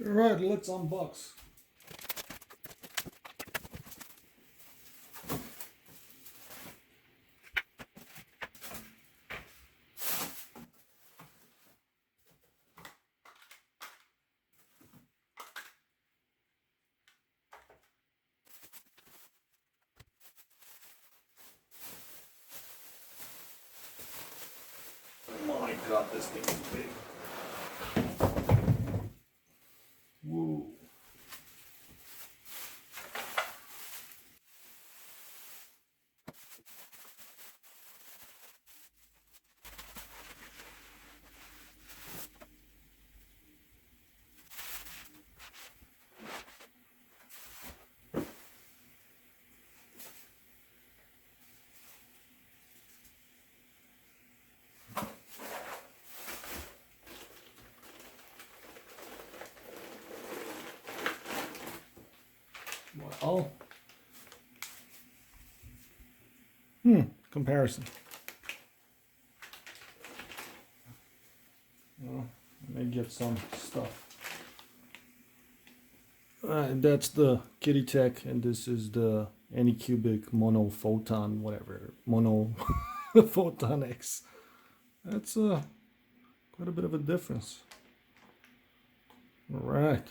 All right, let's unbox. Oh my god, this thing is big. Whoa. Well, comparison. Well, let me get some stuff. Alright, that's the Qidi Tech, and this is the Anycubic Mono Photon, whatever, Mono Photon X. That's quite a bit of a difference. Alright.